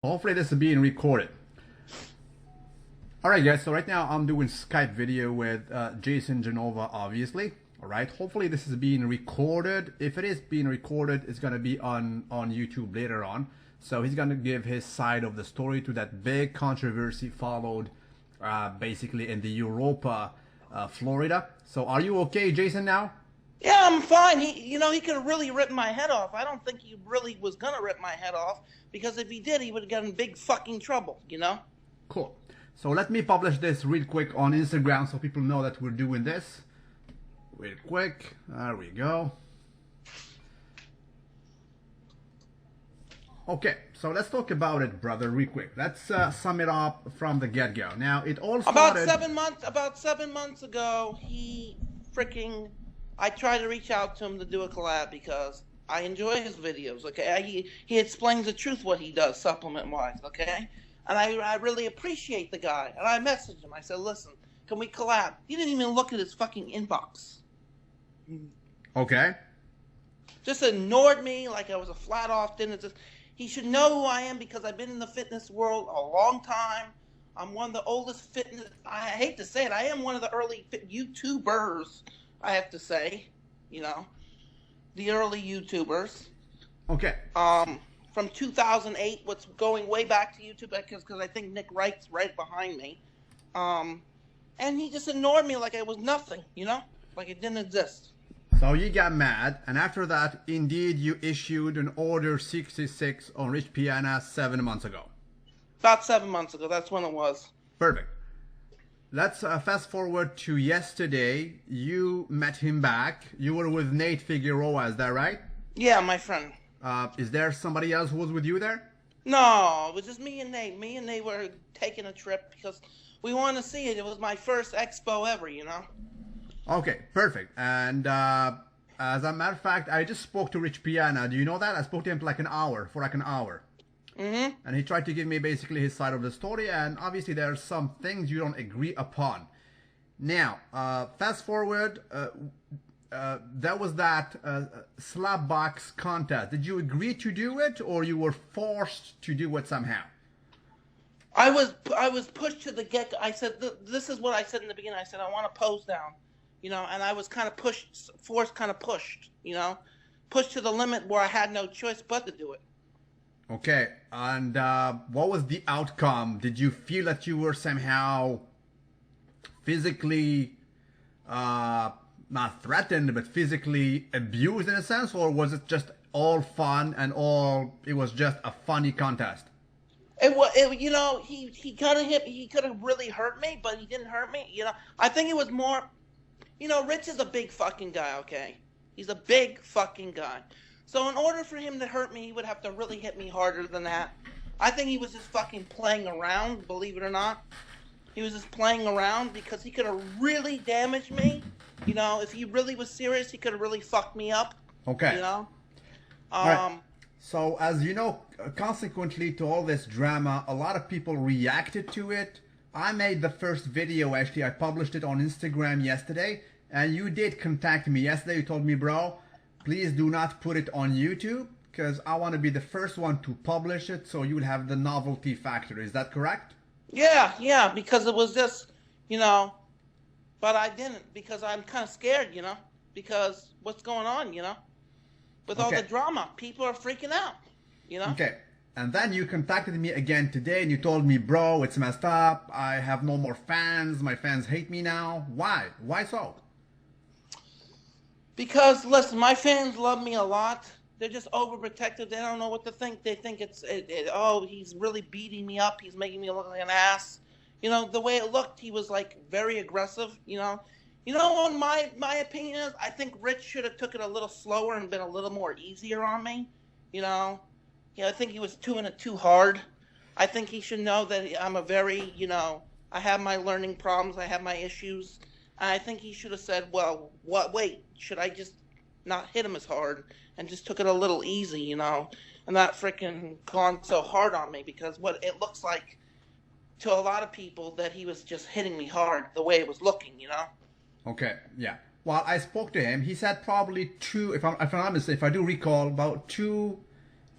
Hopefully this is being recorded. Alright guys, so right now I'm doing Skype video with Jason Genova, obviously. Alright, hopefully this is being recorded. If it is being recorded, it's going to be on YouTube later on. So he's going to give his side of the story to that big controversy followed basically in the Europa, Florida. So are you okay, Jason, now? Yeah, I'm fine. He could have really ripped my head off. I don't think he really was gonna rip my head off because if he did, he would have gotten in big fucking trouble. Cool. So let me publish this real quick on Instagram so people know that we're doing this. Real quick. There we go. Okay, so let's talk about it, brother, real quick. Let's sum it up from the get-go. Now, it all started... About 7 months ago, I tried to reach out to him to do a collab because I enjoy his videos. Okay, he explains the truth what he does supplement-wise. Okay, and I really appreciate the guy. And I messaged him. I said, "Listen, can we collab?" He didn't even look at his fucking inbox. Okay. Just ignored me like I was a flat off. He should know who I am because I've been in the fitness world a long time. I'm one of the oldest fitness. I hate to say it. I am one of the early YouTubers. I have to say, the early YouTubers. Okay. From 2008, what's going way back to YouTube because I think Nick Wright's right behind me. And he just ignored me like I was nothing, like it didn't exist. So you got mad, and after that, indeed, you issued an Order 66 on Rich Piana 7 months ago. About 7 months ago, that's when it was. Perfect. Let's fast forward to yesterday. You met him back. You were with Nate Figueroa, is that right? Yeah, my friend. Is there somebody else who was with you there? No, it was just me and Nate. Me and Nate were taking a trip because we wanted to see it. It was my first expo ever, Okay, perfect. And as a matter of fact, I just spoke to Rich Piana. Do you know that? I spoke to him for like an hour. Mm-hmm. And he tried to give me basically his side of the story, and obviously there are some things you don't agree upon. Now, fast forward, there was that slapbox contest. Did you agree to do it, or you were forced to do it somehow? I was pushed to the get. I said, this is what I said in the beginning. I said, I want to pose down, and I was kind of pushed, pushed to the limit where I had no choice but to do it. Okay, and what was the outcome? Did you feel that you were somehow physically, not threatened, but physically abused in a sense, or was it just all fun and it was just a funny contest? He could have hit me. He could have really hurt me, but he didn't hurt me. I think it was more, Rich is a big fucking guy, okay? He's a big fucking guy. So in order for him to hurt me, he would have to really hit me harder than that. I think he was just fucking playing around, believe it or not. He was just playing around because he could have really damaged me. If he really was serious, he could have really fucked me up. Okay. All right. So as you know, consequently to all this drama, a lot of people reacted to it. I made the first video, actually. I published it on Instagram yesterday. And you did contact me yesterday. You told me, bro, please do not put it on YouTube because I want to be the first one to publish it so you'll have the novelty factor. Is that correct? Yeah, because it was just, but I didn't because I'm kind of scared, because what's going on, with all the drama. People are freaking out, Okay. And then you contacted me again today and you told me, bro, it's messed up. I have no more fans. My fans hate me now. Why? Why so? Because, listen, my fans love me a lot. They're just overprotective. They don't know what to think. They think he's really beating me up. He's making me look like an ass. The way it looked, he was, like, very aggressive, what my opinion is? I think Rich should have took it a little slower and been a little more easier on me, I think he was doing it too hard. I think he should know that I'm a very, I have my learning problems. I have my issues. I think he should have said, well, wait, should I just not hit him as hard and just took it a little easy, and not freaking gone so hard on me because what it looks like to a lot of people that he was just hitting me hard the way it was looking, Okay, yeah. Well, I spoke to him. He said probably two, if I'm not mistaken, if I do recall, about two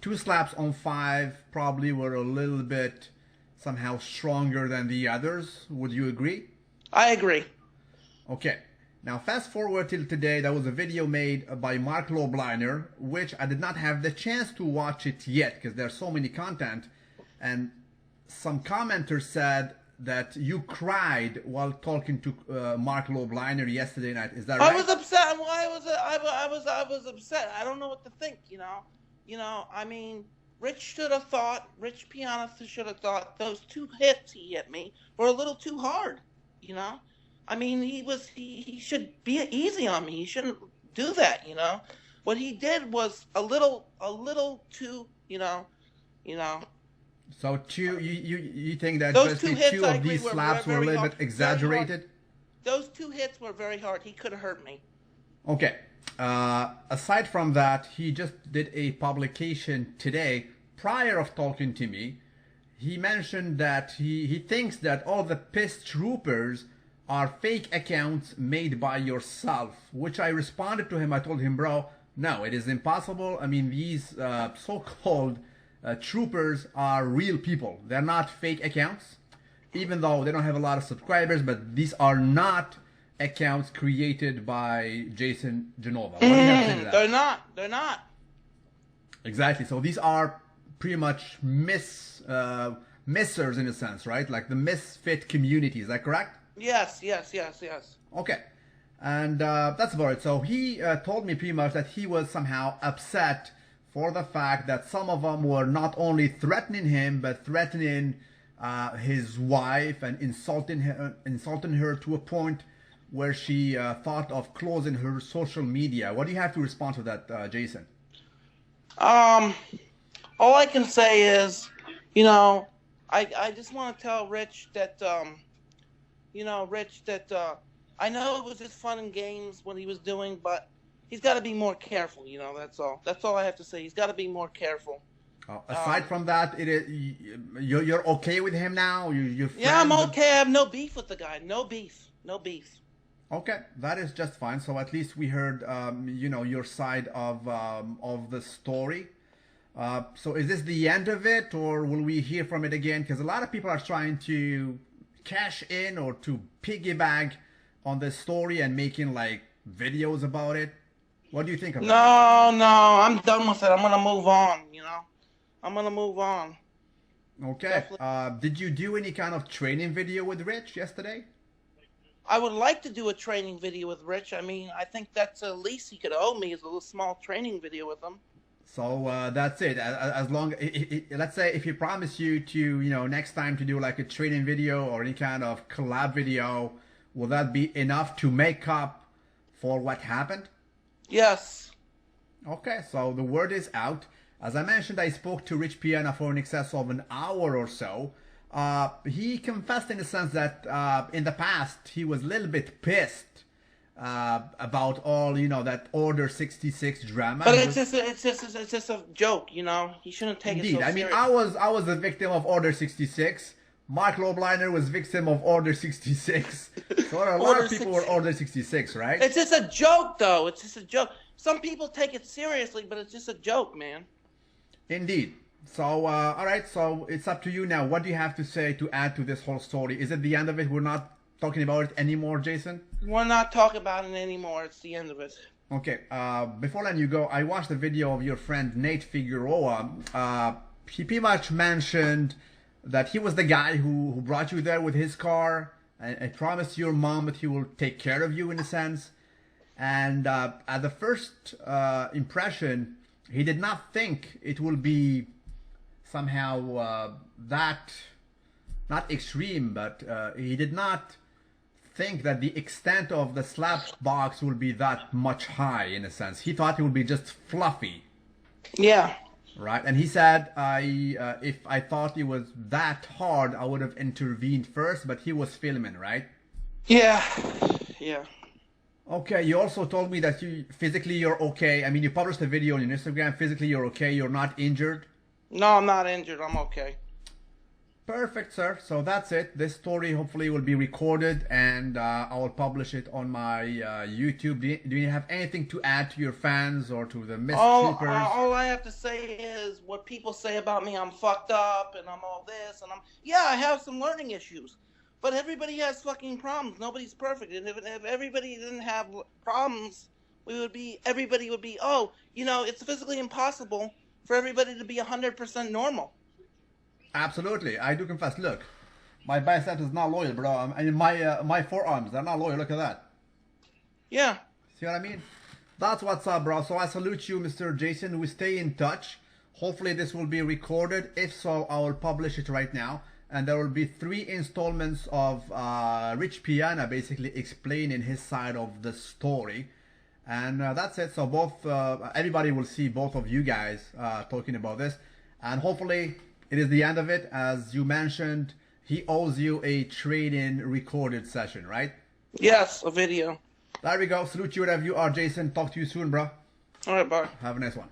two slaps on 5 probably were a little bit somehow stronger than the others. Would you agree? I agree. Okay. Now fast forward till today, there was a video made by Mark Lobliner, which I did not have the chance to watch it yet because there's so many content, and some commenters said that you cried while talking to Mark Lobliner yesterday night. Is that right? I was upset. Why was it? I was upset. I don't know what to think. I mean, Rich Piana should have thought those 2 hits he hit me were a little too hard. I mean, he should be easy on me. He shouldn't do that. What he did was a little too. So you think that those 2 hits, 2 of these slaps were a little bit exaggerated? Those 2 hits were very hard. He could have hurt me. Okay. Aside from that, he just did a publication today prior of talking to me. He mentioned that he thinks that all the piss troopers are fake accounts made by yourself, which I responded to him. I told him, bro, no, it is impossible. I mean, these so-called troopers are real people. They're not fake accounts, even though they don't have a lot of subscribers, but these are not accounts created by Jason Genova. What do you have to say to that? They're not. Exactly. So these are pretty much missers in a sense, right? Like the misfit community. Is that correct? Yes. Okay. And that's about it. So he told me pretty much that he was somehow upset for the fact that some of them were not only threatening him, but threatening his wife and insulting her to a point where she thought of closing her social media. What do you have to respond to that, Jason? All I can say is, I just want to tell Rich that, I know it was just fun and games what he was doing, but he's got to be more careful. That's all. That's all I have to say. He's got to be more careful. Aside from that, you're okay with him now? Yeah, I'm okay. I have no beef with the guy. No beef. Okay, that is just fine. So at least we heard, your side of the story. So is this the end of it, or will we hear from it again? Because a lot of people are trying to cash in or to piggyback on this story and making like videos about it. What do you think of that? No, I'm done with it. I'm gonna move on. I'm gonna move on. Okay. Did you do any kind of training video with Rich yesterday? I would like to do a training video with Rich. I mean, I think that's the least he could owe me is a little small training video with him. So that's it. As long, let's say if he promised you to, next time to do like a training video or any kind of collab video, will that be enough to make up for what happened? Yes. Okay, so the word is out. As I mentioned, I spoke to Rich Piana for in excess of an hour or so. He confessed in the sense that in the past he was a little bit pissed about all that Order 66 drama. But it's just a joke, He shouldn't take it so Indeed. I mean, I was a victim of Order 66. Mark Lobliner was victim of Order 66. So a lot of people were Order 66, right? It's just a joke, though. It's just a joke. Some people take it seriously, but it's just a joke, man. Indeed. So, all right. So it's up to you now. What do you have to say to add to this whole story? Is it the end of it? We're not talking about it anymore, Jason? We're not talking about it anymore. It's the end of it. Okay. Before letting you go, I watched the video of your friend Nate Figueroa. He pretty much mentioned that he was the guy who brought you there with his car and promised your mom that he will take care of you in a sense. And at the first impression, he did not think it will be somehow that, not extreme, but he did not think that the extent of the slap box will be that much high in a sense. He thought it would be just fluffy. Yeah. Right, and he said, if I thought it was that hard, I would have intervened first, but he was filming, right? Yeah. Okay, you also told me that physically you're okay. I mean, you published a video on your Instagram. Physically you're okay. You're not injured. No, I'm not injured. I'm okay. Perfect, sir. So that's it. This story hopefully will be recorded and I will publish it on my YouTube. Do you have anything to add to your fans or to the Mist Troopers? All I have to say is what people say about me. I'm fucked up and I'm all this and yeah, I have some learning issues. But everybody has fucking problems. Nobody's perfect. And if everybody didn't have problems, everybody would be, oh, you know, it's physically impossible for everybody to be 100% normal. Absolutely. I do confess. Look, my bicep is not loyal, bro. And my forearms, they're not loyal. Look at that. Yeah. See what I mean? That's what's up, bro. So I salute you, Mr. Jason. We stay in touch. Hopefully this will be recorded. If so, I will publish it right now. And there will be 3 installments of Rich Piana basically explaining his side of the story. And that's it. So everybody will see both of you guys talking about this. And hopefully it is the end of it. As you mentioned, he owes you a trade-in recorded session, right? Yes, a video. There we go. Salute you wherever you are, Jason. Talk to you soon, bro. All right, bye. Have a nice one.